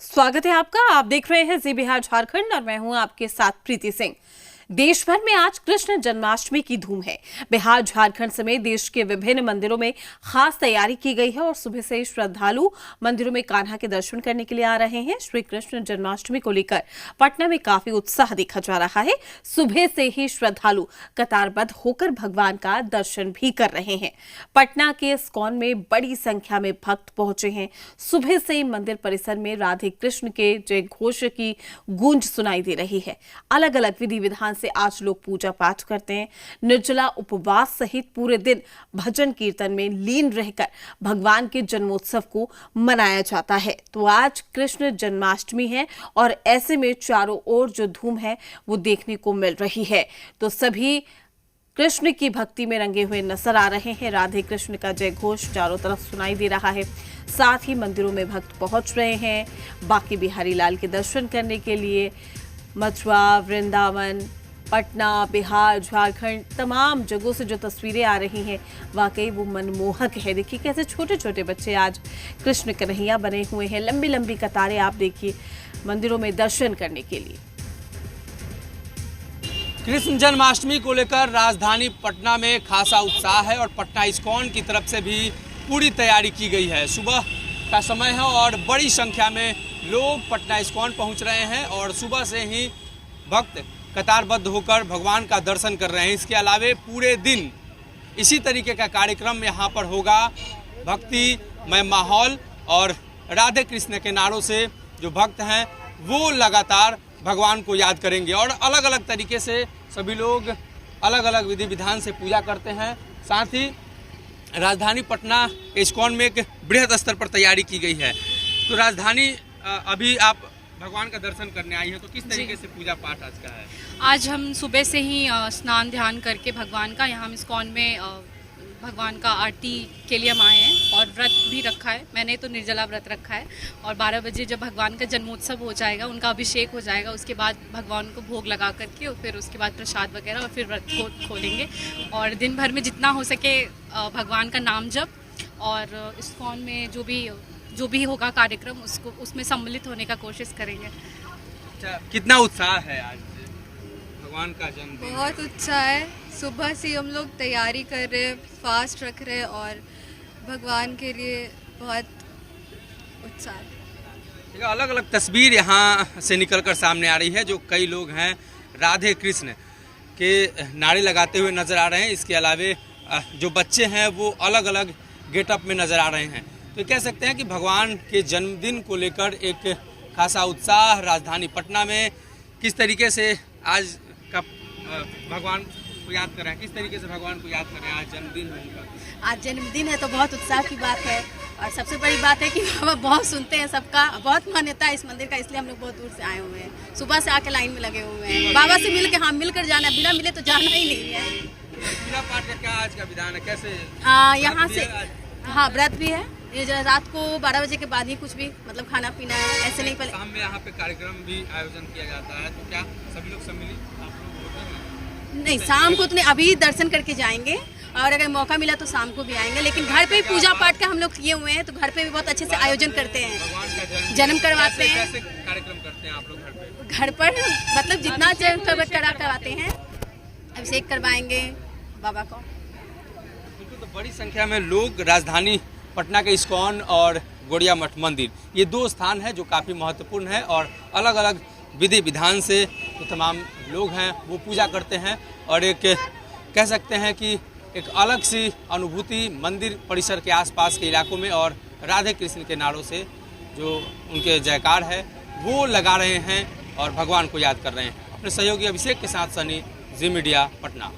स्वागत है आपका। आप देख रहे हैं जी बिहार झारखंड और मैं हूं आपके साथ प्रीति सिंह। देश भर में आज कृष्ण जन्माष्टमी की धूम है। बिहार झारखंड समेत देश के विभिन्न मंदिरों में खास तैयारी की गई है और सुबह से ही श्रद्धालु मंदिरों में कान्हा के दर्शन करने के लिए आ रहे हैं। श्री कृष्ण जन्माष्टमी को लेकर पटना में काफी उत्साह देखा जा रहा है। सुबह से ही श्रद्धालु कतारबद्ध होकर भगवान का दर्शन भी कर रहे हैं। पटना के इस्कॉन में बड़ी संख्या में भक्त पहुंचे हैं। सुबह से ही मंदिर परिसर में राधे कृष्ण के जय घोष की गूंज सुनाई दे रही है। अलग अलग विधि विधान से आज लोग पूजा पाठ करते हैं। निर्जला उपवास सहित पूरे दिन भजन कीर्तन में लीन रहकर भगवान के जन्मोत्सव को मनाया जाता है। तो आज कृष्ण जन्माष्टमी है और ऐसे में चारों ओर जो धूम है वो देखने को मिल रही है। तो सभी कृष्ण की भक्ति में रंगे हुए नजर आ रहे हैं। राधे कृष्ण का जय घोष चारों तरफ सुनाई दे रहा है। साथ ही मंदिरों में भक्त पहुंच रहे हैं बांके बिहारी लाल के दर्शन करने के लिए। मथुरा, वृंदावन, पटना, बिहार, झारखंड तमाम जगहों से जो तस्वीरें आ रही हैं वाकई वो मनमोहक है। देखिए कैसे छोटे छोटे बच्चे आज कृष्ण कन्हैया बने हुए हैं। लंबी लंबी कतारें आप देखिए मंदिरों में दर्शन करने के लिए। कृष्ण जन्माष्टमी को लेकर राजधानी पटना में खासा उत्साह है और पटना इस्कॉन की तरफ से भी पूरी तैयारी की गई है। सुबह का समय है और बड़ी संख्या में लोग पटना इस्कॉन पहुंच रहे हैं और सुबह से ही भक्त कतारबद्ध होकर भगवान का दर्शन कर रहे हैं। इसके अलावे पूरे दिन इसी तरीके का कार्यक्रम यहाँ पर होगा। भक्तिमय माहौल और राधे कृष्ण के नारों से जो भक्त हैं वो लगातार भगवान को याद करेंगे और अलग अलग तरीके से सभी लोग अलग अलग विधि विधान से पूजा करते हैं। साथ ही राजधानी पटना इस्कॉन में एक बृहद स्तर पर तैयारी की गई है। तो राजधानी अभी आप भगवान का दर्शन करने आई है, तो किस तरीके से पूजा पाठ आज का है? आज हम सुबह से ही स्नान ध्यान करके भगवान का यहाँ इस्कॉन में भगवान का आरती के लिए हम आए हैं और व्रत भी रखा है। मैंने तो निर्जला व्रत रखा है और 12 बजे जब भगवान का जन्मोत्सव हो जाएगा, उनका अभिषेक हो जाएगा, उसके बाद भगवान को भोग लगा करके और फिर उसके बाद प्रसाद वगैरह और फिर व्रत को खोलेंगे और दिन भर में जितना हो सके भगवान का नाम जप और इस्कॉन में जो भी होगा कार्यक्रम उसमें सम्मिलित होने का कोशिश करेंगे। अच्छा, कितना उत्साह है आज भगवान का जन्मदिन? बहुत उत्साह है। सुबह से हम लोग तैयारी कर रहे हैं, फास्ट रख रहे हैं और भगवान के लिए बहुत उत्साह है। अलग अलग तस्वीर यहाँ से निकलकर सामने आ रही है। जो कई लोग हैं राधे कृष्ण के नारे लगाते हुए नजर आ रहे हैं। इसके अलावे जो बच्चे हैं वो अलग अलग गेटअप में नजर आ रहे हैं। तो कह सकते हैं कि भगवान के जन्मदिन को लेकर एक खासा उत्साह राजधानी पटना में। किस तरीके से आज का भगवान को याद कर रहे हैं, किस तरीके से भगवान को याद कर रहे हैं? आज जन्मदिन है उनका। आज जन्मदिन है तो बहुत उत्साह की बात है और सबसे बड़ी बात है कि बाबा बहुत सुनते हैं, सबका बहुत मान्यता है इस मंदिर का, इसलिए हम लोग बहुत दूर से आए हुए हैं। सुबह से आके लाइन में लगे हुए हैं। बाबा से मिल के मिलकर जाना, बिना मिले तो जाना ही नहीं है। पूजा पाठ का क्या आज का विधान है, कैसे? यहाँ से व्रत भी है। ये जो रात को 12 बजे के बाद ही कुछ भी मतलब खाना पीना है, ऐसे नहीं। पहले शाम में यहाँ पे कार्यक्रम भी आयोजन किया जाता है, तो क्या सभी लोग सम्मिलित आप लोग? नहीं, शाम को तो नहीं, अभी दर्शन करके जाएंगे और अगर मौका मिला तो शाम को भी आएंगे। लेकिन घर पे भी पूजा पाठ का हम लोग किए हुए हैं, तो घर पे भी बहुत अच्छे से आयोजन करते हैं, भगवान का जन्म करवाते हैं। कैसे कार्यक्रम करते हैं आप लोग घर पे? घर पर मतलब जितना करवाते हैं, अभिषेक करवाएंगे बाबा को। तो बड़ी संख्या में लोग राजधानी पटना के इस्कॉन और गौड़िया मठ मंदिर, ये दो स्थान हैं जो काफ़ी महत्वपूर्ण है और अलग अलग विधि विधान से जो तमाम लोग हैं वो पूजा करते हैं और एक कह सकते हैं कि एक अलग सी अनुभूति मंदिर परिसर के आसपास के इलाकों में और राधे कृष्ण के नारों से जो उनके जयकार है वो लगा रहे हैं और भगवान को याद कर रहे हैं। अपने सहयोगी अभिषेक के साथ सनी, जी मीडिया, पटना।